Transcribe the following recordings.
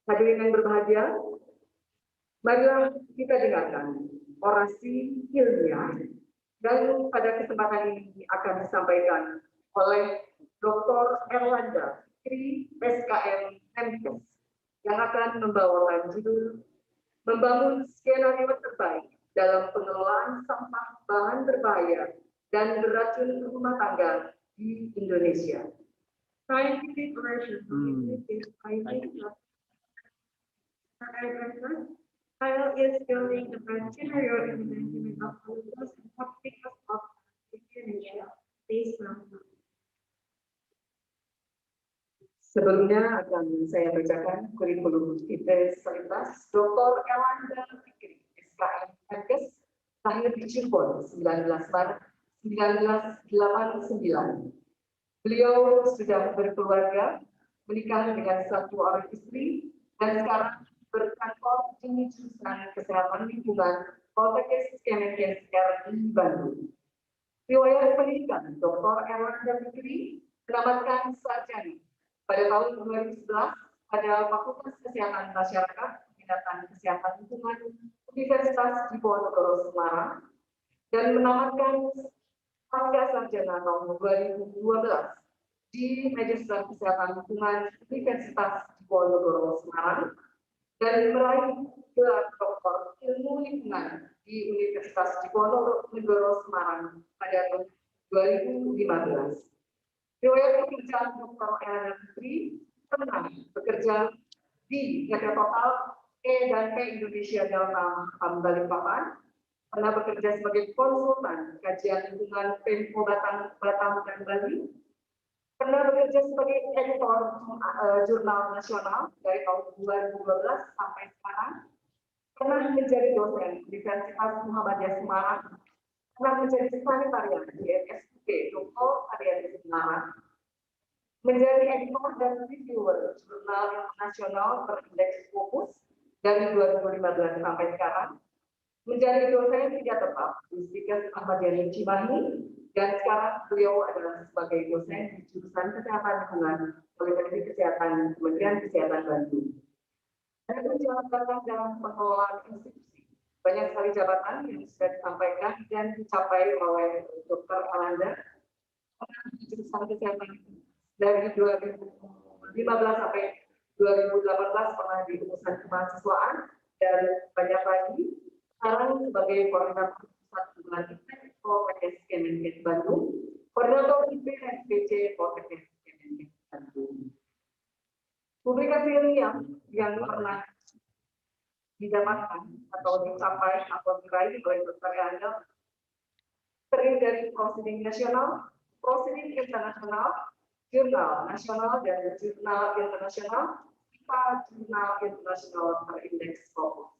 Hadirin yang berbahagia, marilah kita dengarkan orasi ilmiah dan pada kesempatan ini akan disampaikan oleh Dr. Erlanda Fikri, SKM MKes, yang akan membawakan judul Membangun Skenario Terbaik dalam Pengelolaan Sampah Bahan Berbahaya dan Beracun Rumah Tangga di Indonesia. Scientific version is Kyle is building a scenario in the management of pollutants and toxics of Indonesia based on. Sebelumnya akan saya bacakan kurikulum IT Sekuritas Dr. Erlanda Fikri, SKM MKes, lahir di Cirebon 19 Maret 1989. Beliau sudah berkeluarga, menikah dengan satu orang istri, dan sekarang berkantor di jurusan Kesehatan Lingkungan Poltekkes Kemenkes RI Bandung. Riwayat pendidikan Dr. Erlanda Fikri menamatkan sarjana pada tahun 2011 pada Fakultas Kesehatan Masyarakat Minatan Kesehatan Lingkungan Universitas Diponegoro Semarang dan menamatkan pasca sarjana tahun 2012 di Magister Kesehatan Lingkungan Universitas Diponegoro Semarang dan meraih gelar doktor ilmu lingkungan di Universitas Diponegoro Semarang pada tahun 2015. Riwayat pekerjaan Dr. Erlanda Fikri pernah bekerja di PT Total E dan P Indonesia Delta Balikpapan, pernah bekerja sebagai konsultan kajian lingkungan Pemko Batam dan Bali, pernah bekerja sebagai editor jurnal nasional dari tahun 2012 sampai sekarang, pernah menjadi dosen Universitas Muhammadiyah Semarang, pernah menjadi sanitarian di RSUD Dr. Ariadi Semarang, menjadi editor dan reviewer jurnal internasional berindeks Scopus dari 2015 sampai sekarang, menjadi dosen tidak tetap di Stikes Ahmadiyani Cimahi, dan sekarang beliau adalah sebagai dosen di jurusan Kesehatan Lingkungan Politeknik Kesehatan Kementerian Kesehatan Bandung. Ada jabatan dalam pengelolaan institusi. Banyak sekali jabatan yang sudah disampaikan dan dicapai oleh Dr. Erlanda di jurusan Kesehatan dari 2015 sampai 2018 pernah di urusan kemahasiswaan dan banyak lagi. Sekarang sebagai koordinator pusat hubungan IT Poltekkes Kemenkes Bandung, koordinator IP SPC Poltekkes Kemenkes Bandung. Publikasi ilmiah yang pernah didapatkan atau dicapai atau diraih oleh Dr. Erlanda terdiri dari proceeding nasional, proceeding internasional, jurnal nasional dan jurnal internasional, serta jurnal internasional berindeks Scopus.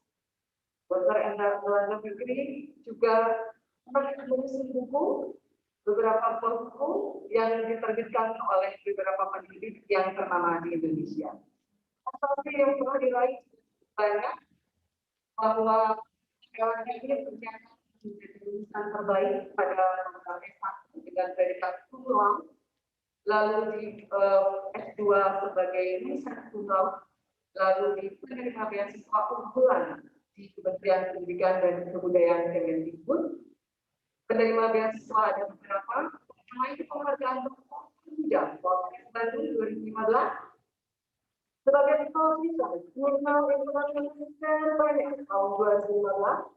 Dr. Erlanda Fikri juga menyusun buku, beberapa buku yang diterbitkan oleh beberapa peneliti yang ternama di Indonesia. Prestasi yang telah diraih banyak, bahwa Erlanda ini ternyata menjadi lulusan terbaik pada program S1 dengan predikat cum laude, lalu di S2 sebagai lulusan cum laude, lalu di penerima beasiswa unggulan di Kementerian Pendidikan dan Kebudayaan Kemendikbud. Penerima beasiswa ada beberapa, selain penghargaan doktor muda Poltekkes Bandung 2015 sebagai publisher jurnal internasional terbanyak tahun 2015.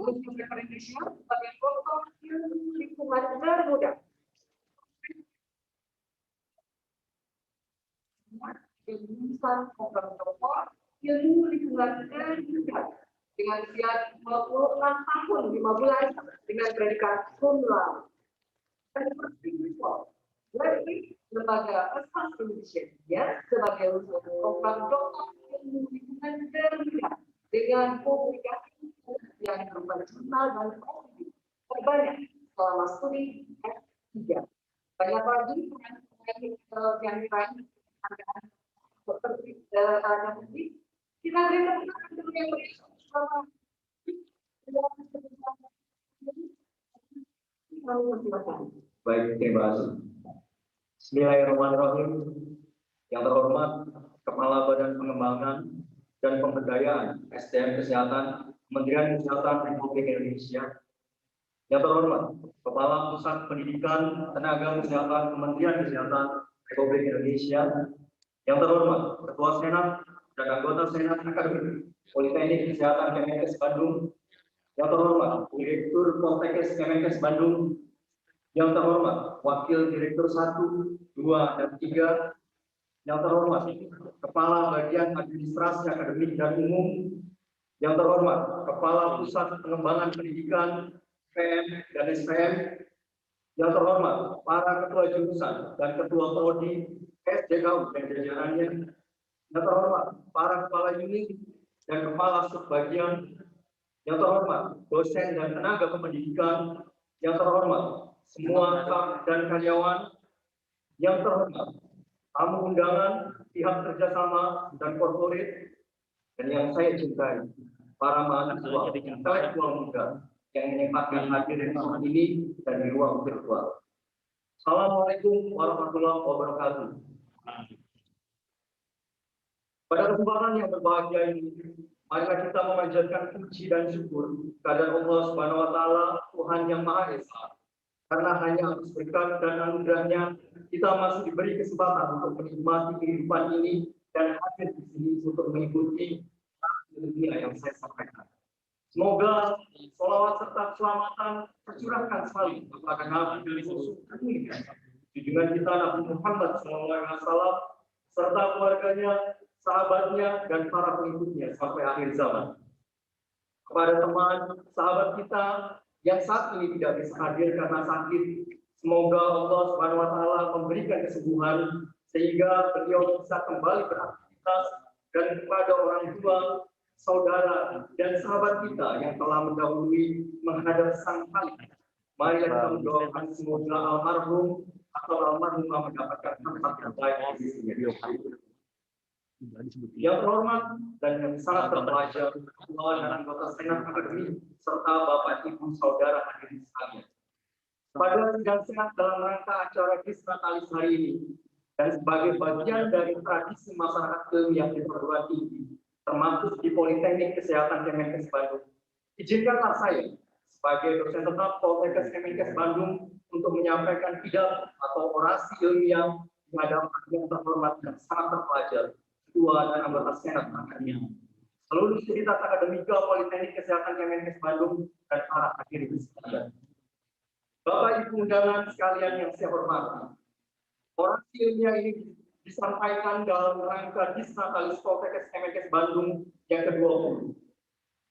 Untuk Indonesia sebagai doktor ilmu lingkungan termuda. Lulusan program doktor ilmu lingkungan termuda dengan usia 26 tahun 5 bulan dengan predikat cum laude. Dan dari lembaga Asas Indonesia sebagai lulusan program doktor ilmu lingkungan termuda dengan publikasi yang berupa jurnal dan artikel terbanyak selama studi S3. Banyak lagi yang diraih penghargaan dokter Erlanda Fikri. Kita beri tepuk tangan dulu yang bersama. Baik, terima kasih. Bismillahirrahmanirrahim. Yang terhormat Kepala Badan Pengembangan dan Pemberdayaan SDM Kesehatan Kementerian Kesehatan Republik Indonesia. Yang terhormat Kepala Pusat Pendidikan Tenaga Kesehatan Kementerian Kesehatan Republik Indonesia. Yang terhormat Ketua Senat dan anggota Senat Akademik Politeknik Kesehatan Kemenkes Bandung. Yang terhormat Direktur Poltekkes Kemenkes Bandung. Yang terhormat Wakil Direktur 1, 2, dan 3. Yang terhormat Kepala Bagian Administrasi Akademik dan Umum. Yang terhormat Kepala Pusat Pengembangan Pendidikan PM dan SPM. Yang terhormat para ketua jurusan dan ketua prodi SDKU dan jajarannya. Yang terhormat para kepala unit dan kepala subbagian. Yang terhormat dosen dan tenaga kependidikan. Yang terhormat semua staf dan karyawan. Yang terhormat tamu undangan, pihak kerjasama dan korporat, dan yang saya cintai, para mahasiswa intelektual muda yang menyempatkan hadir di ruang ini dan di ruang virtual. Assalamualaikum warahmatullahi wabarakatuh. Pada kesempatan yang berbahagia ini, marilah kita memanjatkan puji dan syukur kepada Allah Subhanahu wa Ta'ala, Tuhan yang Maha Esa. Karena hanya atas berkat dan anugerahnya, kita masih diberi kesempatan untuk menikmati kehidupan ini dan hadir di sini untuk mengikuti dunia yang saya sampaikan. Semoga sholawat serta keselamatan tercurahkan selalu kepada Nabi junjungan kita Nabi Muhammad SAW serta keluarganya, sahabatnya, dan para pengikutnya sampai akhir zaman. Kepada teman, sahabat kita yang saat ini tidak bisa hadir karena sakit, semoga Allah Subhanahu wa Ta'ala memberikan kesembuhan sehingga beliau bisa kembali beraktivitas, dan kepada orang tua, saudara, dan sahabat kita yang telah mendahului menghadap Sang Khalik, marilah kita mendoakan semoga almarhum atau almarhumah mendapatkan tempat yang baik di sisinya. Yang terhormat dan yang sangat terpelajar, ketua dan anggota Senat Akademik serta Bapak Ibu Saudara hadirin sekalian. Pada sidang Senat dalam rangka acara Disnatalis hari ini dan sebagai bagian dari tradisi masyarakat ilmiah di perguruan tinggi, termasuk di Politeknik Kesehatan Kemenkes Bandung, izinkanlah saya sebagai dosen tetap Poltekkes Kemenkes Bandung untuk menyampaikan pidato atau orasi ilmiah di hadapan yang terhormat dan sangat terpelajar, Ketua dan anggota Senat Akademik, seluruh sivitas akademika Politeknik Kesehatan Kemenkes Bandung, dan para hadirin sekalian. Bapak Ibu undangan sekalian yang saya hormati, orasi ilmiah ini disampaikan dalam rangka Disnatalis Poltekkes Kemenkes Bandung yang ke-20.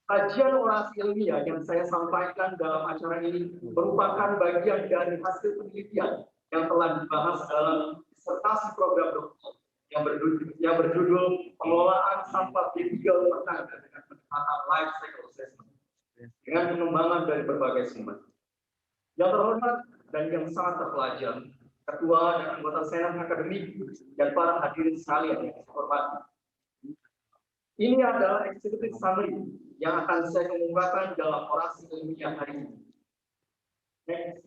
Kajian orasi ilmiah yang saya sampaikan dalam acara ini merupakan bagian dari hasil penelitian yang telah dibahas dalam disertasi program doktor yang berjudul Pengelolaan Sampah B3 Rumah Tangga dengan pendekatan Life Cycle Assessment dengan pengembangan dari berbagai sumber. Yang terhormat dan yang sangat terpelajar, Ketua dan anggota Senat Akademik, dan para hadirin sekalian yang saya hormati. Ini adalah executive summary yang akan saya kemukakan dalam orasi ilmiah hari ini. Next.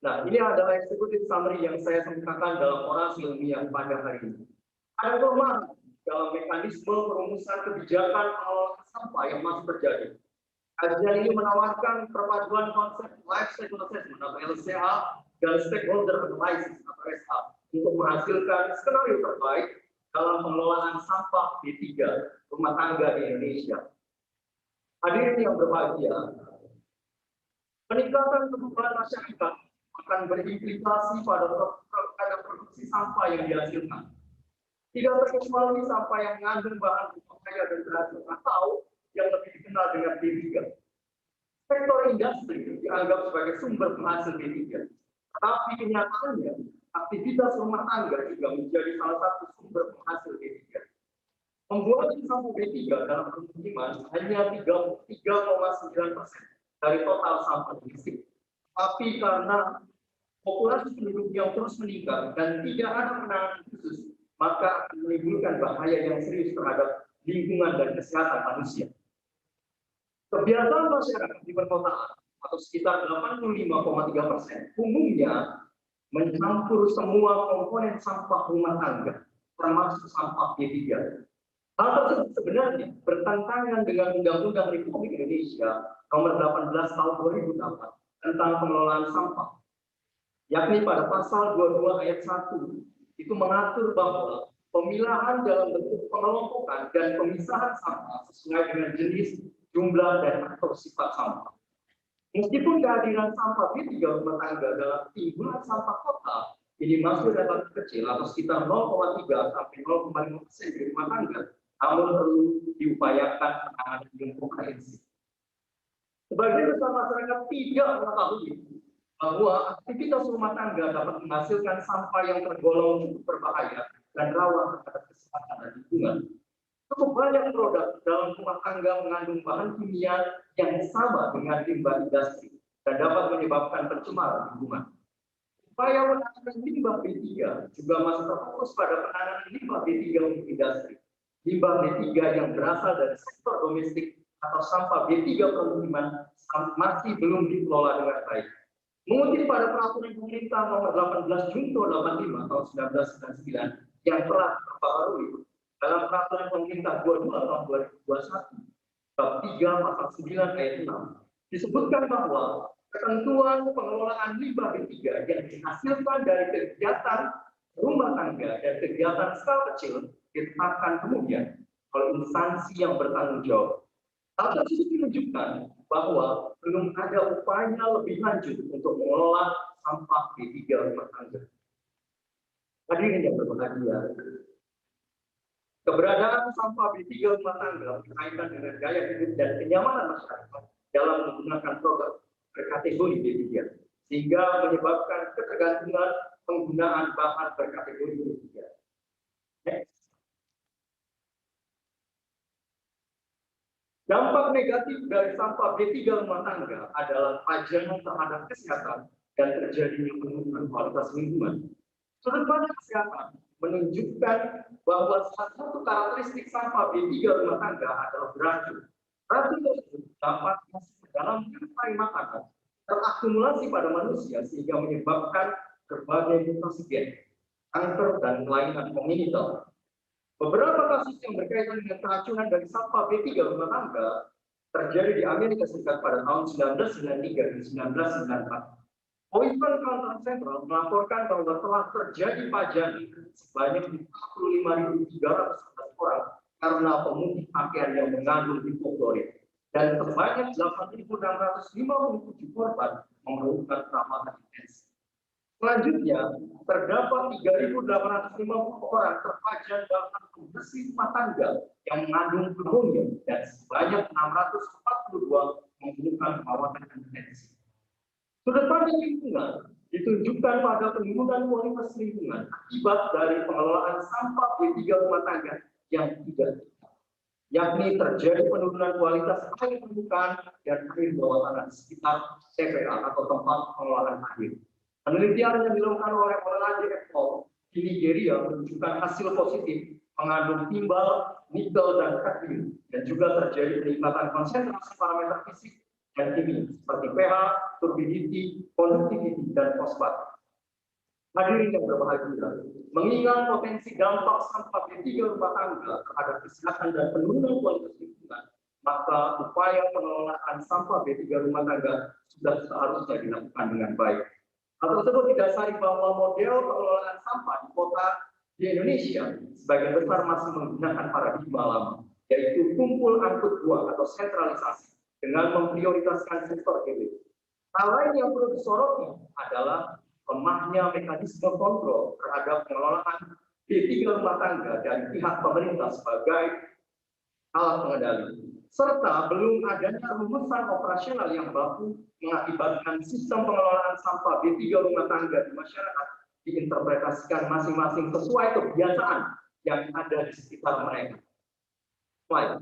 Nah, ini adalah executive summary yang saya kemukakan dalam orasi ilmiah pada hari ini. Ada kelemahan dalam mekanisme perumusan kebijakan pengelolaan sampah yang masih terjadi. Kajian ini menawarkan perpaduan konsep life cycle assessment atau LCA dan stakeholder analysis atau SA untuk menghasilkan skenario terbaik dalam pengelolaan sampah B3 rumah tangga di Indonesia. Hadirin yang berbahagia, peningkatan kebutuhan masyarakat akan berimplikasi pada produksi sampah yang dihasilkan. Tidak terkecuali sampah yang mengandung bahan berbahaya dan beracun atau yang lebih dikenal dengan B3. Sektor industri dianggap sebagai sumber penghasil B3. Tetapi kenyataannya, aktivitas rumah tangga juga menjadi salah satu sumber penghasil B3. Membuat sampah B3 dalam permukiman hanya 3,9% dari total sampah domestik. Tapi karena populasi penduduk yang terus meningkat dan tidak ada penanganan khusus, maka akan menimbulkan bahaya yang serius terhadap lingkungan dan kesehatan manusia. Kebiasaan masyarakat di perkotaan atau sekitar 85,3%, umumnya mencampur semua komponen sampah rumah tangga, termasuk sampah B3. Hal tersebut sebenarnya bertentangan dengan Undang-Undang Republik Indonesia Nomor 18 Tahun 2008 tentang pengelolaan sampah, yakni pada pasal 22 ayat 1 itu mengatur bahwa pemilahan dalam bentuk pengelompokan dan pemisahan sampah sesuai dengan jenis, jumlah, dan atau sifat sampah. Meskipun kehadiran sampah B3 rumah tangga dalam timbulan sampah kota ini masih relatif kecil atau sekitar 0,3 sampai 0,5% di rumah tangga, namun perlu diupayakan penanganan yang komprehensif. Sebagian besar masyarakat tidak mengetahui bahwa aktivitas rumah tangga dapat menghasilkan sampah yang tergolong cukup berbahaya dan rawan terhadap kesehatan dan lingkungan. Cukup banyak produk dalam rumah tangga mengandung bahan kimia yang sama dengan limbah industri dan dapat menyebabkan pencemaran lingkungan. Upaya penanganan limbah B3 juga masih terfokus pada penanganan limbah B3 untuk industri. Limbah B3 yang berasal dari sektor domestik atau sampah B3 permukiman masih belum dikelola dengan baik. Mengutip pada peraturan pemerintah nomor 18 Junto 85 tahun 1999 yang telah terbaharui dalam peraturan pemerintah 22 tahun 2021 bab 3 pasal 9 ayat 6 disebutkan bahwa ketentuan pengelolaan limbah B3 yang dihasilkan dari kegiatan rumah tangga dan kegiatan skala kecil ditetapkan kemudian oleh instansi yang bertanggung jawab. Hal tersebut menunjukkan bahwa belum ada upaya lebih lanjut untuk mengelola sampah B3 rumah tangga. Hadirin yang berbahagia, keberadaan sampah B3 rumah tangga berkaitan dengan gaya hidup dan kenyamanan masyarakat dalam menggunakan produk berkategori B3, sehingga menyebabkan ketergantungan penggunaan bahan berkategori B3. Next. Dampak negatif dari sampah B3 rumah tangga adalah pajangan terhadap kesehatan dan terjadinya penurunan kualitas lingkungan. Sudut pandang kesehatan menunjukkan bahwa salah satu karakteristik sampah B3 rumah tangga adalah beracun. Racun tersebut dapat masuk ke dalam rantai makanan, terakumulasi pada manusia sehingga menyebabkan berbagai mutasi gen, kanker, dan kelainan kongenital. Beberapa kasus yang berkaitan dengan keracunan dari sampah B3 rumah tangga terjadi di Amerika Serikat pada tahun 1993 dan 1994. Poison Control Center melaporkan bahwa telah terjadi pajangan sebanyak 45.311 orang karena pemutih pakaian yang mengandung hipoklorit dan sebanyak 8.657 korban memerlukan perawatan intensif. Selanjutnya, terdapat 3.850 orang terpajan bahan pembersih rumah tangga yang mengandung amonium dan sebanyak 642 memerlukan perawatan intensif. Sudut pandang lingkungan ditunjukkan pada penurunan kualitas lingkungan akibat dari pengelolaan sampah B3 rumah tangga yang tidak tepat, yakni terjadi penurunan kualitas air permukaan dan air bawah tanah di sekitar TPA atau tempat pengelolaan air. Penelitian yang dilakukan oleh Ololade et al. Di Nigeria menunjukkan hasil positif mengandung timbal, nikel, dan kadmium, dan juga terjadi peningkatan konsentrasi parameter fisik dan kimia seperti pH, turbidity, conductivity, dan fosfat. Hadirin yang berbahagia, mengingat potensi dampak sampah B3 rumah tangga terhadap kesehatan dan penurunan kualitas lingkungan, maka upaya pengelolaan sampah B3 rumah tangga sudah seharusnya dilakukan dengan baik. Hal tersebut didasari bahwa model pengelolaan sampah di kota di Indonesia sebagian besar masih menggunakan paradigma lama, yaitu kumpul angkut buang atau sentralisasi dengan memprioritaskan sektor hilir. Hal lain yang perlu disoroti adalah lemahnya mekanisme kontrol terhadap pengelolaan B3 rumah tangga dari pihak pemerintah sebagai alat pengendali, serta belum adanya rumusan operasional yang baku mengakibatkan sistem pengelolaan sampah B3 rumah tangga di masyarakat diinterpretasikan masing-masing sesuai kebiasaan yang ada di sekitar mereka. Baik.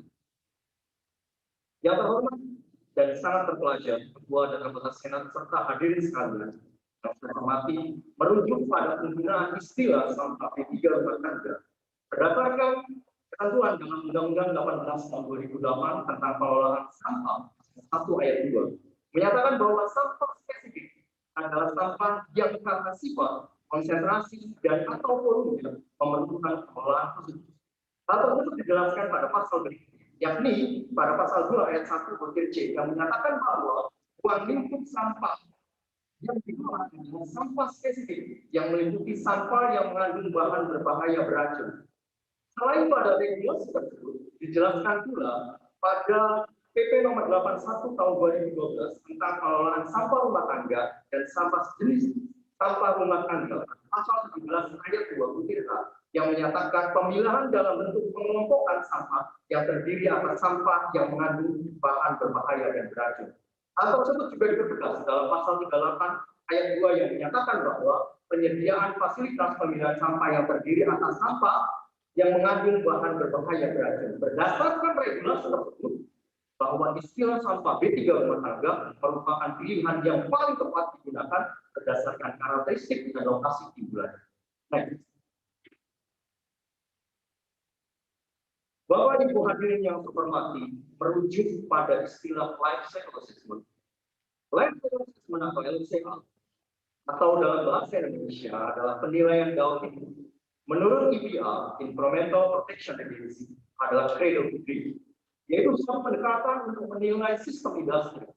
Yang terhormat dan sangat terpelajar, Ketua dan anggota Senat serta hadirin sekalian, yang saya hormati, merujuk pada penggunaan istilah sampah B3 rumah tangga. Berdasarkan ketentuan dalam Undang-Undang 18 tahun 2008 tentang pengelolaan sampah 1 ayat 2, menyatakan bahwa sampah spesifik adalah sampah yang karena sifat, konsentrasi, dan atau volumenya memerlukan pengelolaan khusus. Hal tersebut dijelaskan pada pasal berikutnya, yakni pada pasal 2 ayat 1 butir C yang menyatakan bahwa ruang lingkup sampah yang dikelola adalah sampah spesifik yang meliputi sampah yang mengandung bahan berbahaya beracun. Selain pada regulasi tersebut, dijelaskan pula pada PP nomor 81 tahun 2012 tentang pengelolaan sampah rumah tangga dan sampah sejenis sampah rumah tangga, pasal 17 ayat 2 butir A, yang menyatakan pemilahan dalam bentuk pengelompokan sampah yang terdiri atas sampah yang mengandung bahan berbahaya dan beracun. Hal tersebut juga dipertegas dalam pasal 38 ayat 2 yang menyatakan bahwa penyediaan fasilitas pemilahan sampah yang terdiri atas sampah yang mengandung bahan berbahaya beracun. Berdasarkan regulasi tersebut, bahwa istilah sampah B3 rumah tangga merupakan pilihan yang paling tepat digunakan berdasarkan karakteristik dan lokasi timbulan. Next. Bapak Ibu hadirin yang saya hormati, merujuk pada istilah life cycle assessment. Life cycle assessment atau LCA atau dalam bahasa Indonesia adalah penilaian daur hidup. Menurut EPA, Environmental Protection Agency, adalah cradle to grave, yaitu sebuah pendekatan untuk menilai sistem industri.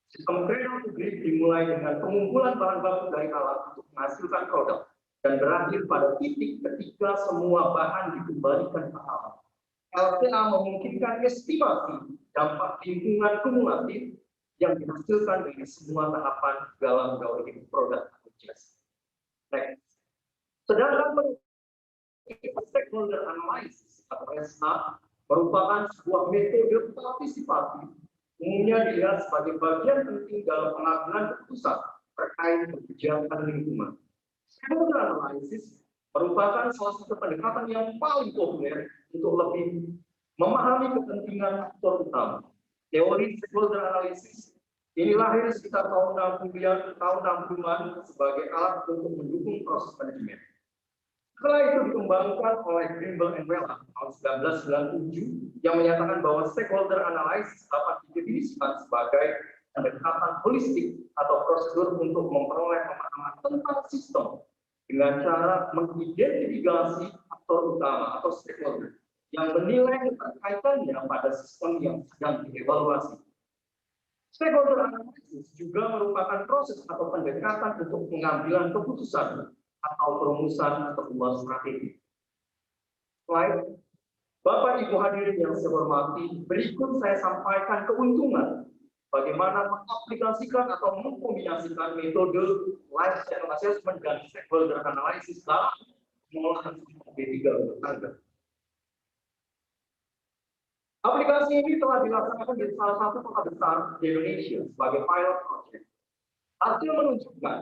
Sistem cradle to grave dimulai dengan pengumpulan bahan baku dari alat untuk menghasilkan produk dan berakhir pada titik ketika semua bahan dikembalikan ke alam. LCA memungkinkan estimasi dampak lingkungan kumulatif yang dihasilkan dari semua tahapan dalam daur hidup produk atau jasa. Next. Sedangkan stakeholder analysis atau SA merupakan sebuah metode partisipatif, umumnya dilihat sebagai bagian penting dalam pengambilan keputusan terkait kebijakan lingkungan. Stakeholder analysis merupakan salah satu pendekatan yang paling populer untuk lebih memahami kepentingan aktor utama. Teori stakeholder analysis ini lahir sekitar tahun 60-an sebagai alat untuk mendukung proses manajemen. Setelah itu dikembangkan oleh Grimble and Wella tahun 1997 yang menyatakan bahwa stakeholder analysis dapat didefinisikan sebagai pendekatan holistik atau prosedur untuk memperoleh pemahaman tentang sistem dengan cara mengidentifikasi aktor utama atau stakeholder yang menilai keterkaitannya pada sistem yang sedang dievaluasi. Stakeholder analysis juga merupakan proses atau pendekatan untuk pengambilan keputusan atau perumusan sebuah strategi. Slide. Bapak Ibu hadirin yang saya hormati, berikut saya sampaikan keuntungan bagaimana mengaplikasikan atau mengkombinasikan metode life cycle assessment dan stakeholder analysis dalam pengolahan B3 rumah tangga. Aplikasi ini telah dilaksanakan di salah satu kota besar di Indonesia sebagai pilot project. Hasil menunjukkan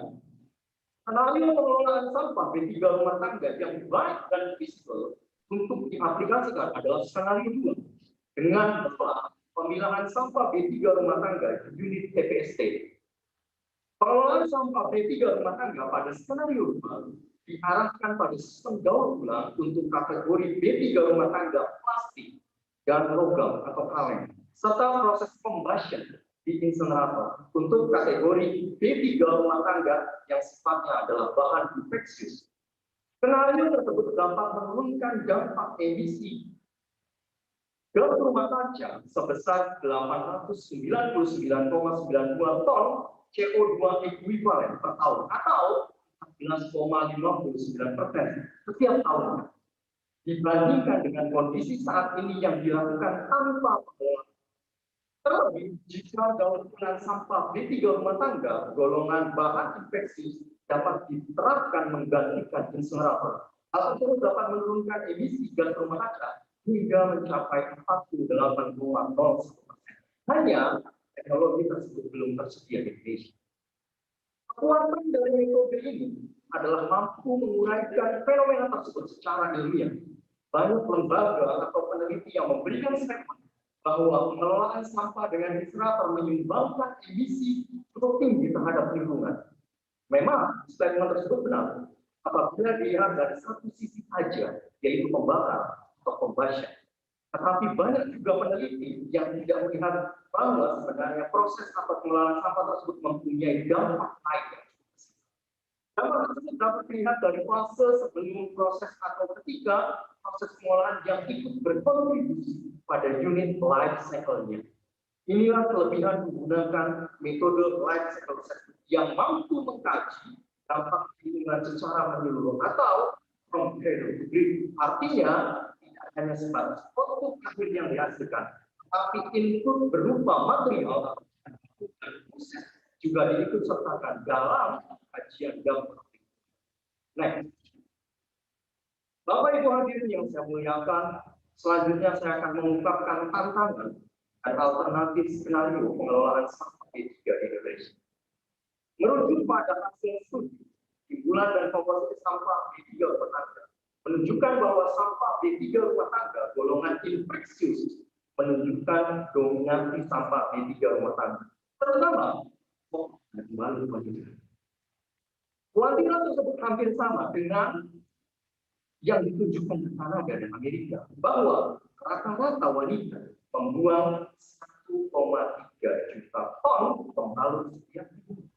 skenario pengelolaan sampah B3 rumah tangga yang baik dan visible untuk diaplikasikan adalah skenario 2 dengan pola pemilahan sampah B3 rumah tangga di unit TPST. Pengelolaan sampah B3 rumah tangga pada skenario 2 diarahkan pada sistem daur ulang untuk kategori B3 rumah tangga plastik dan logam atau kaleng, serta proses combustion di insenerator untuk kategori B3 rumah tangga yang sifatnya adalah bahan infeksius. Skenario tersebut dapat menurunkan dampak emisi gas rumah kaca sebesar 899,92 ton CO2 ekuivalen per tahun atau 14,59% setiap tahun, dibandingkan dengan kondisi saat ini yang dilakukan tanpa pengelolaan. Terlebih, jika daur ulang sampah B3 rumah tangga golongan bahan infeksius dapat diterapkan menggantikan insenerator, hal tersebut dapat menurunkan emisi gas rumah kaca hingga mencapai 48,01%. Hanya teknologi tersebut belum tersedia di Indonesia. Kekuatan dari metode ini adalah mampu menguraikan fenomena tersebut secara ilmiah. Banyak lembaga atau peneliti yang memberikan statement bahwa pengelolaan sampah dengan insenerator menyumbangkan emisi cukup tinggi terhadap lingkungan. Memang statement tersebut benar apabila dilihat dari satu sisi saja, yaitu pembakar atau combustion. Tetapi banyak juga peneliti yang tidak melihat bahwa sebenarnya proses atau pengelolaan sampah tersebut mempunyai dampak lain. Dampak tersebut dapat dilihat dari fase sebelum proses atau ketika proses pengolahan yang ikut berkontribusi pada unit life cycle-nya. Inilah kelebihan menggunakan metode life cycle assessment yang mampu mengkaji dampak lingkungan secara menyeluruh atau from cradle to grave. Artinya tidak hanya sebatas output akhir yang dihasilkan, tapi input berupa material dan proses juga diikut sertakan dalam kajian dampak. Next. Bapak Ibu hadirin yang saya muliakan, selanjutnya saya akan mengungkapkan tantangan dan alternatif skenario pengelolaan sampah B3 di Indonesia. Merujuk pada hasil studi timbulan dan komposisi sampah B3 rumah tangga menunjukkan bahwa sampah B3 rumah tangga golongan infeksius menunjukkan dominasi sampah B3 rumah tangga, terutama dan balu wanita. Kuantitas tersebut hampir sama dengan yang ditunjukkan di Kanada dan Amerika, bahwa rata-rata wanita membuang 1,3 juta ton pembalut setiap minggu.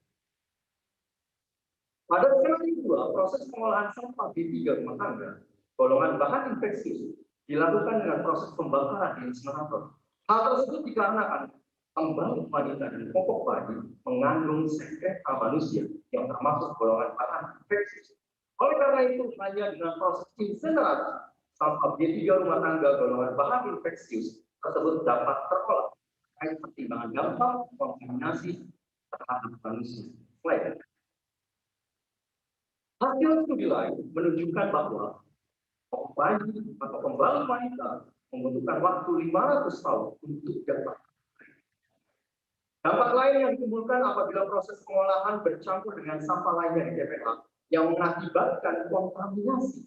Pada skenario 2, proses pengolahan sampah B3 rumah tangga golongan bahan infeksius dilakukan dengan proses pembakaran di insinerator. Hal tersebut dikarenakan pembalut wanita dan popok bayi mengandung sekreta manusia yang termasuk golongan bahan infeksius. Oleh karena itu, hanya dengan proses insinerasi sampah B3 rumah tangga golongan bahan infeksius tersebut dapat terolah terkait pertimbangan dampak kontaminasi terhadap manusia. Slide. Hasil studi lain menunjukkan bahwa bayi atau pembalut wanita membutuhkan waktu 500 tahun untuk dapat. Dampak lain yang ditimbulkan apabila proses pengolahan bercampur dengan sampah lainnya di TPA yang mengakibatkan kontaminasi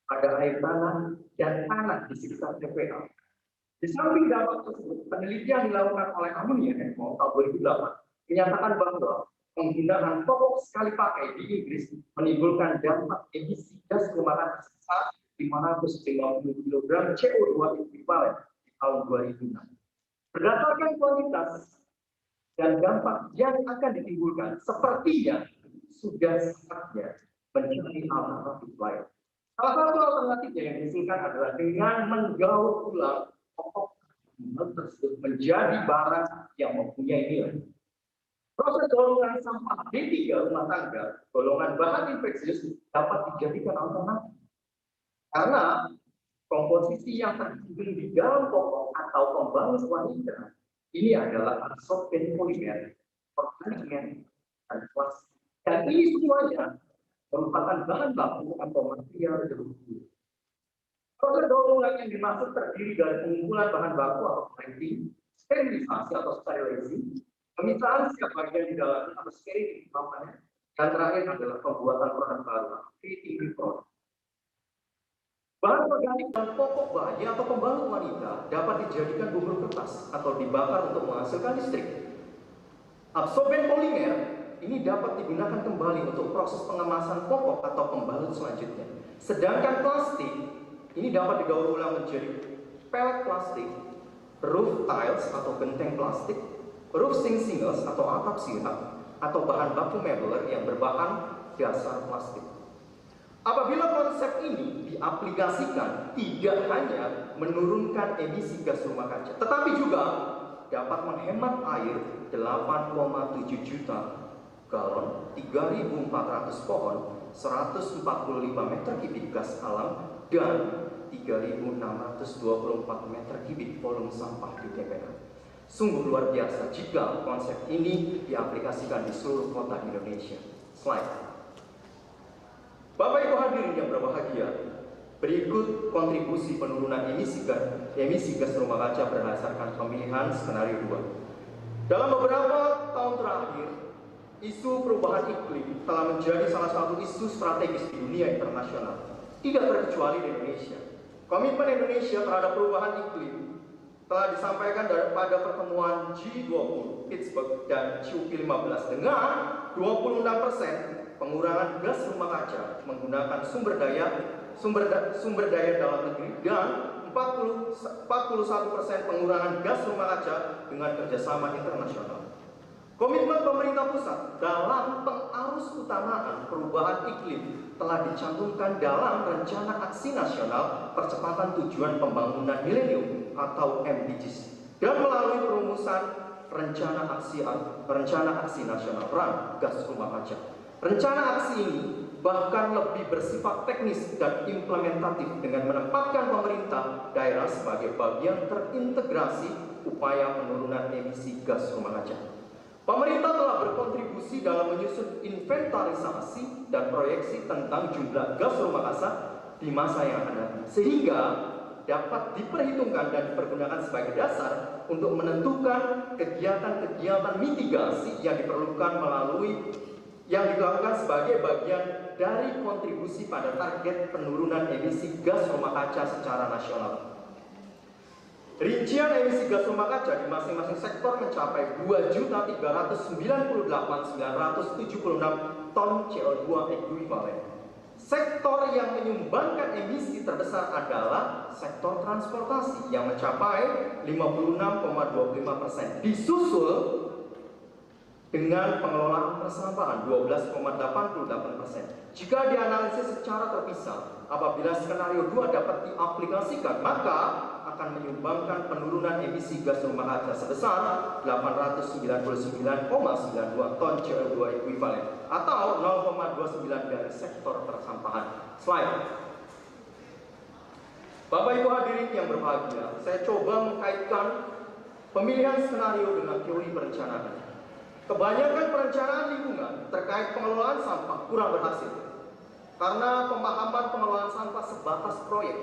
pada air tanah dan tanah di sekitar TPA. Di samping dampak tersebut, penelitian dilakukan oleh Amunia tahun 2008 menyatakan bahwa penggunaan popok sekali pakai di Inggris menimbulkan dampak emisi gas rumah kaca sebesar 550 kg CO2 ekuivalen di tahun 2006. Berdasarkan kuantitas dan dampak yang akan ditimbulkan, sepertinya sudah saatnya mencari alternatif lain. Salah satu alternatifnya yang diusulkan adalah dengan menggaur ulang popok tersebut menjadi barang yang mempunyai nilai. Proses golongan sampah B3 rumah tangga, golongan bahan infeksius dapat dijadikan alternatif. Karena komposisi yang terkandung di dalam popok atau pembalut wanita ini adalah absorben polimer, organik, dan plastik. Dan ini semuanya merupakan bahan baku atau material berhubungan. Proses daur ulang yang dimaksud terdiri dari pengumpulan bahan baku atau plating, sterilisasi atau sterilisasi, pemisahan setiap bagian di dalamnya atau sterilisasi, dan terakhir adalah pembuatan produk baru atau creating product. Bahan organik dan popok bayi atau pembalut wanita dapat dijadikan bubur kertas atau dibakar untuk menghasilkan listrik. Absorben polimer ini dapat digunakan kembali untuk proses pengemasan popok atau pembalut selanjutnya. Sedangkan plastik ini dapat didaur ulang menjadi pellet plastik, roof tiles atau genteng plastik, roof shingles atau atap sirap, atau bahan baku mebel yang berbahan dasar plastik. Apabila konsep ini diaplikasikan, tidak hanya menurunkan emisi gas rumah kaca, tetapi juga dapat menghemat air 8,7 juta galon, 3.400 pohon, 145 meter kubik gas alam, dan 3.624 meter kubik volume sampah di TPA. Sungguh luar biasa jika konsep ini diaplikasikan di seluruh kota Indonesia. Slide. Bapak Ibu hadirin yang berbahagia, berikut kontribusi penurunan emisi gas rumah kaca berdasarkan pemilihan skenario 2. Dalam beberapa tahun terakhir, isu perubahan iklim telah menjadi salah satu isu strategis di dunia internasional, tidak terkecuali di Indonesia. Komitmen Indonesia terhadap perubahan iklim telah disampaikan pada pertemuan G20 Pittsburgh dan COP15 dengan 26% pengurangan gas rumah kaca menggunakan sumber daya dalam negeri dan 41% pengurangan gas rumah kaca dengan kerjasama internasional. Komitmen pemerintah pusat dalam pengarus utamaan perubahan iklim telah dicantumkan dalam Rencana Aksi Nasional Percepatan Tujuan Pembangunan Milenium atau MDGs dan melalui perumusan Rencana Aksi Nasional Perang Gas Rumah Kaca. Rencana aksi ini bahkan lebih bersifat teknis dan implementatif dengan menempatkan pemerintah daerah sebagai bagian terintegrasi upaya penurunan emisi gas rumah kaca. Pemerintah telah berkontribusi dalam menyusun inventarisasi dan proyeksi tentang jumlah gas rumah kaca di masa yang akan datang, sehingga dapat diperhitungkan dan dipergunakan sebagai dasar untuk menentukan kegiatan-kegiatan mitigasi yang dilakukan sebagai bagian dari kontribusi pada target penurunan emisi gas rumah kaca secara nasional. Rincian emisi gas rumah kaca di masing-masing sektor mencapai 2.398.976 ton CO2 ekuivalen. Sektor yang menyumbangkan emisi terbesar adalah sektor transportasi yang mencapai 56,25%, disusul dengan pengelolaan persampahan 12,88%. Jika dianalisis secara terpisah, apabila skenario 2 dapat diaplikasikan, maka akan menyumbangkan penurunan emisi gas rumah kaca sebesar 899,92 ton CO2 ekuivalen atau 0,29 dari sektor persampahan. Slide. Bapak Ibu hadirin yang berbahagia, saya coba mengkaitkan pemilihan skenario dengan teori perencanaan. Kebanyakan perencanaan lingkungan terkait pengelolaan sampah kurang berhasil karena pemahaman pengelolaan sampah sebatas proyek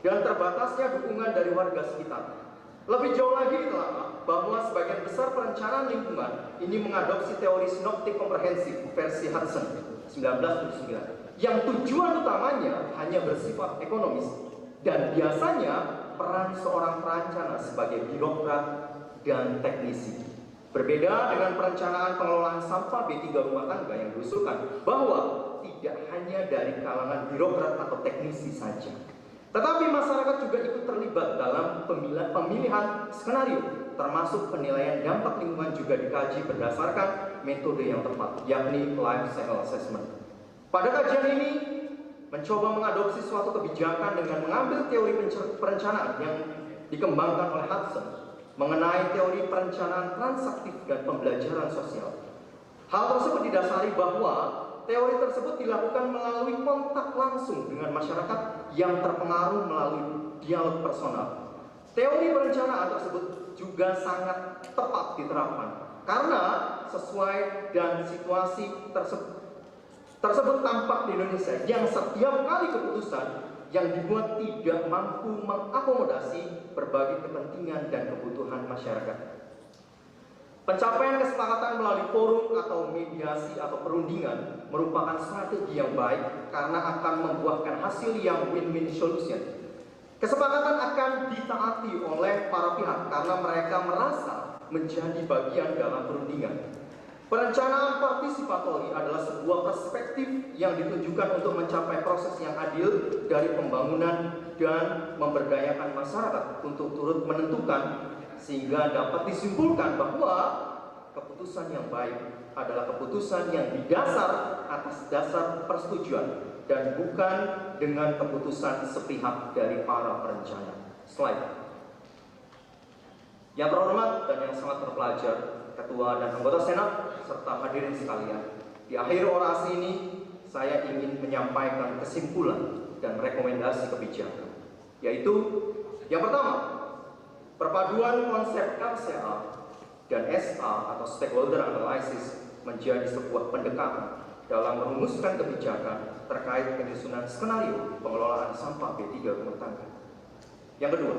dan terbatasnya dukungan dari warga sekitar. Lebih jauh lagi ditelaah bahwa sebagian besar perencanaan lingkungan ini mengadopsi teori sinoptik komprehensif versi Hudson 1979 yang tujuan utamanya hanya bersifat ekonomis dan biasanya peran seorang perencana sebagai birokrat dan teknisi. Berbeda dengan perencanaan pengelolaan sampah B3 rumah tangga yang diusulkan bahwa tidak hanya dari kalangan birokrat atau teknisi saja, tetapi masyarakat juga ikut terlibat dalam pemilihan skenario, termasuk penilaian dampak lingkungan juga dikaji berdasarkan metode yang tepat, yakni life cycle assessment. Pada kajian ini mencoba mengadopsi suatu kebijakan dengan mengambil teori perencanaan yang dikembangkan oleh Hudson mengenai teori perencanaan transaktif dan pembelajaran sosial. Hal tersebut didasari bahwa teori tersebut dilakukan melalui kontak langsung dengan masyarakat yang terpengaruh melalui dialog personal. Teori perencanaan tersebut juga sangat tepat diterapkan karena sesuai dan situasi tersebut tampak di Indonesia yang setiap kali keputusan yang dibuat tidak mampu mengakomodasi berbagai kepentingan dan kebutuhan masyarakat. Pencapaian kesepakatan melalui forum atau mediasi atau perundingan merupakan strategi yang baik karena akan membuahkan hasil yang win-win solution. Kesepakatan akan ditaati oleh para pihak karena mereka merasa menjadi bagian dalam perundingan. Perencanaan partisipatori adalah sebuah perspektif yang ditunjukkan untuk mencapai proses yang adil dari pembangunan dan memberdayakan masyarakat untuk turut menentukan, sehingga dapat disimpulkan bahwa keputusan yang baik adalah keputusan yang didasar atas dasar persetujuan dan bukan dengan keputusan sepihak dari para perencana. Slide. Yang terhormat dan yang sangat terpelajar, Ketua dan anggota Senat, serta hadirin sekalian, di akhir orasi ini saya ingin menyampaikan kesimpulan dan rekomendasi kebijakan, yaitu yang pertama, perpaduan konsep RCA dan SA atau stakeholder analysis menjadi sebuah pendekatan dalam merumuskan kebijakan terkait penyusunan skenario pengelolaan sampah B3 rumah tangga. Yang kedua,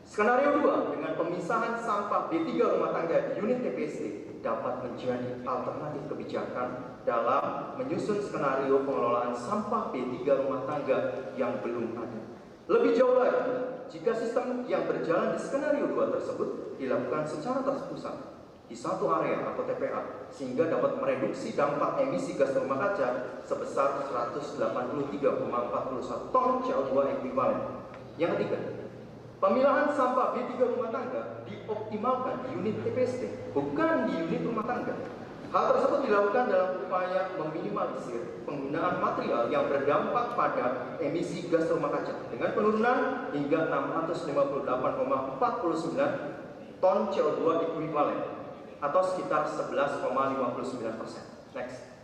skenario 2 dengan pemisahan sampah B3 rumah tangga di unit TPST dapat menjadi alternatif kebijakan dalam menyusun skenario pengelolaan sampah B3 rumah tangga yang belum ada. Lebih jauh lagi, jika sistem yang berjalan di skenario 2 tersebut dilakukan secara terpusat di satu area atau TPA, sehingga dapat mereduksi dampak emisi gas rumah kaca sebesar 183,41 ton CO2 ekuivalen. Yang ketiga, Pemilahan sampah B3 rumah tangga dioptimalkan di unit TPST, bukan di unit rumah tangga. Hal tersebut dilakukan dalam upaya meminimalisir penggunaan material yang berdampak pada emisi gas rumah kaca dengan penurunan hingga 658,49 ton CO2 ekuivalen atau sekitar 11,59%. Next.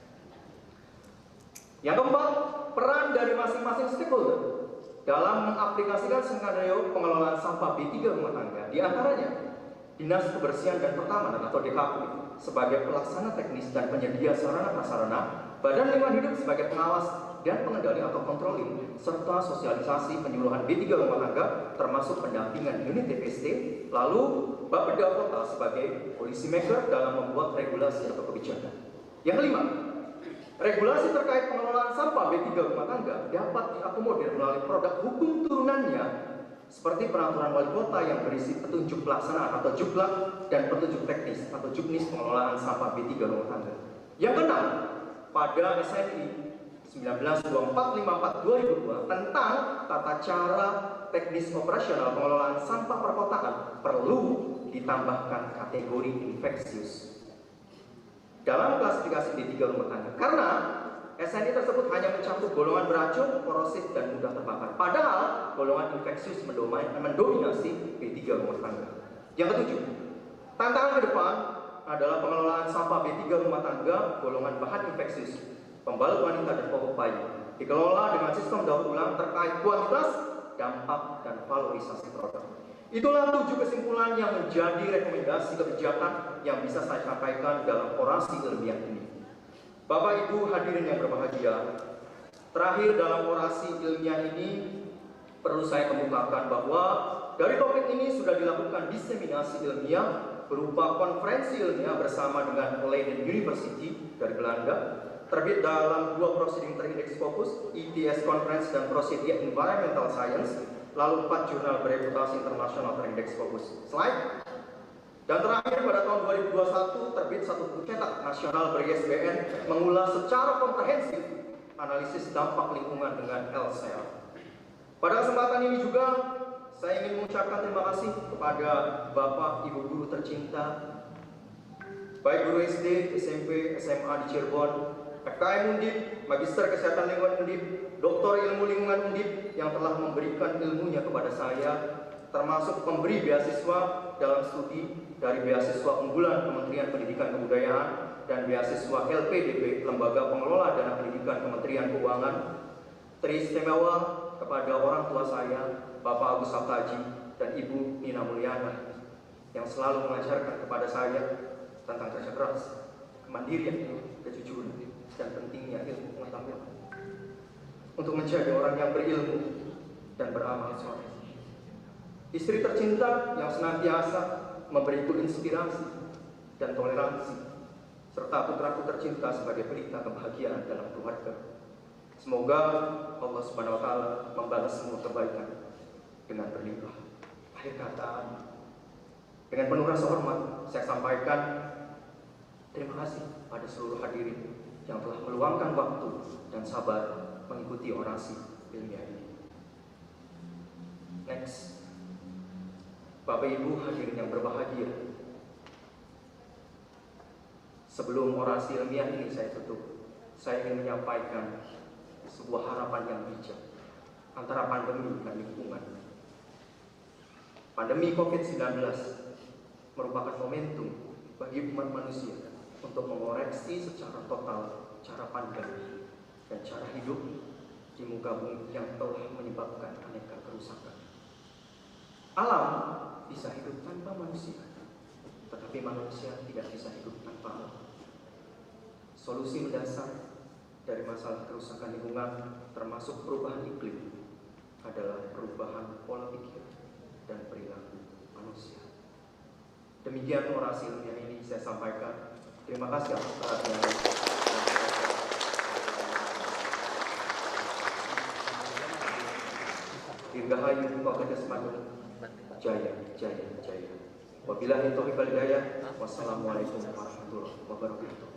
Yang keempat, peran dari masing-masing stakeholder dalam mengaplikasikan skenario pengelolaan sampah B3 rumah tangga, di antaranya Dinas Kebersihan dan Pertamanan atau DKP sebagai pelaksana teknis dan penyedia sarana prasarana, Badan Lingkungan Hidup sebagai pengawas dan pengendali atau controlling, serta sosialisasi penyuluhan B3 rumah tangga termasuk pendampingan unit TPST, lalu Bapeda Kota sebagai policy maker dalam membuat regulasi atau kebijakan. Yang kelima, regulasi terkait pengelolaan sampah B3 rumah tangga dapat diakomodir melalui produk hukum turunannya seperti peraturan wali kota yang berisi petunjuk pelaksanaan atau juklak dan petunjuk teknis atau juknis pengelolaan sampah B3 rumah tangga. Yang keenam, pada SNI 192454/2002 tentang tata cara teknis operasional pengelolaan sampah perkotaan perlu ditambahkan kategori infeksius dalam klasifikasi B3 rumah tangga karena SNI tersebut hanya mencakup golongan beracun, korosif, dan mudah terbakar. Padahal golongan infeksius mendominasi B3 rumah tangga. Yang ketujuh, tantangan ke depan adalah pengelolaan sampah B3 rumah tangga golongan bahan infeksius, pembalut wanita dan popok bayi, dikelola dengan sistem daur ulang terkait kuantitas, dampak, dan valorisasi produk. Itulah 7 kesimpulan yang menjadi rekomendasi kebijakan yang bisa saya sampaikan dalam orasi ilmiah ini. Bapak Ibu hadirin yang berbahagia, terakhir dalam orasi ilmiah ini perlu saya kemukakan bahwa dari topik ini sudah dilakukan diseminasi ilmiah berupa konferensi ilmiah bersama dengan Leiden University dari Belanda, terbit dalam 2 proceeding terindeks fokus, ETS Conference dan Proceeding Environmental Science, lalu 4 jurnal bereputasi internasional terindeks fokus. Slide. Dan terakhir pada tahun 2021 terbit 1 buku cetak nasional ber-ISBN mengulas secara komprehensif analisis dampak lingkungan dengan LCL. Pada kesempatan ini juga saya ingin mengucapkan terima kasih kepada Bapak Ibu guru tercinta, baik guru SD, SMP, SMA di Cirebon, FKM Undip, Magister Kesehatan Lingkungan Undip, Doktor Ilmu Lingkungan Undip yang telah memberikan ilmunya kepada saya, termasuk pemberi beasiswa dalam studi dari beasiswa unggulan Kementerian Pendidikan Kebudayaan dan beasiswa LPDP Lembaga Pengelola Dana Pendidikan Kementerian Keuangan. Teristimewa kepada orang tua saya, Bapak Agus Sabtaji dan Ibu Nina Mulyana yang selalu mengajarkan kepada saya tentang kerja keras, kemandirian, kejujuran, dan pentingnya ilmu pengetahuan untuk menjadi orang yang berilmu dan beramal soleh. Istri tercinta yang senantiasa memberiku inspirasi dan toleransi, serta putraku tercinta sebagai pelita kebahagiaan dalam keluarga. Semoga Allah Subhanahu wa Ta'ala membalas semua kebaikan dengan berlimpah. Akhir kata, dengan penuh rasa hormat, saya sampaikan terima kasih pada seluruh hadirin yang telah meluangkan waktu dan sabar mengikuti orasi ilmiah ini. Next. Bapak Ibu hadirin yang berbahagia, sebelum orasi ilmiah ini saya tutup, saya ingin menyampaikan sebuah harapan yang bijak antara pandemi dan lingkungan. Pandemi COVID-19 merupakan momentum bagi umat manusia untuk mengoreksi secara total cara pandang dan cara hidup di muka bumi yang telah menyebabkan aneka kerusakan. Alam bisa hidup tanpa manusia, tetapi manusia tidak bisa hidup tanpa alam. Solusi mendasar dari masalah kerusakan lingkungan termasuk perubahan iklim adalah perubahan pola pikir dan perilaku manusia. Demikian orasi ilmiah ini saya sampaikan. Terima kasih atas perhatian. Dirgahayu Bapak Semanung. Jaya, jaya, jaya. Wabillahi taufiq wal hidayah. Wassalamualaikum warahmatullahi wabarakatuh.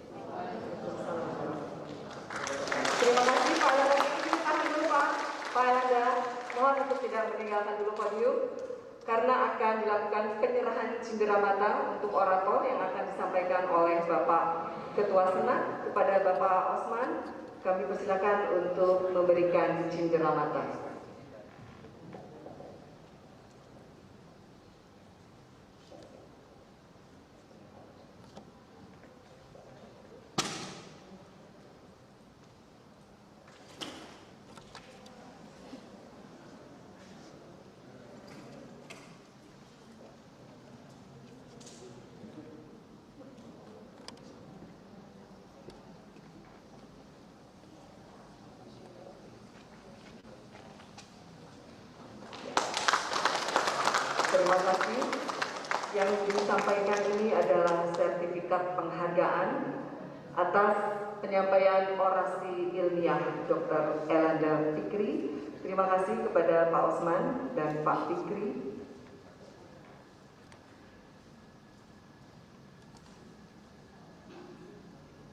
Terima kasih Pak Erlangga. Pak Erlangga, mohon untuk tidak meninggalkan dulu podium. karena akan dilakukan penyerahan cenderamata untuk orator yang akan disampaikan oleh Bapak Ketua Senat kepada Bapak Osman. Kami persilakan untuk memberikan cenderamata. Terima kasih. Yang disampaikan ini adalah sertifikat penghargaan atas penyampaian orasi ilmiah Dr. Elanda Fikri. Terima kasih kepada Pak Osman dan Pak Fikri.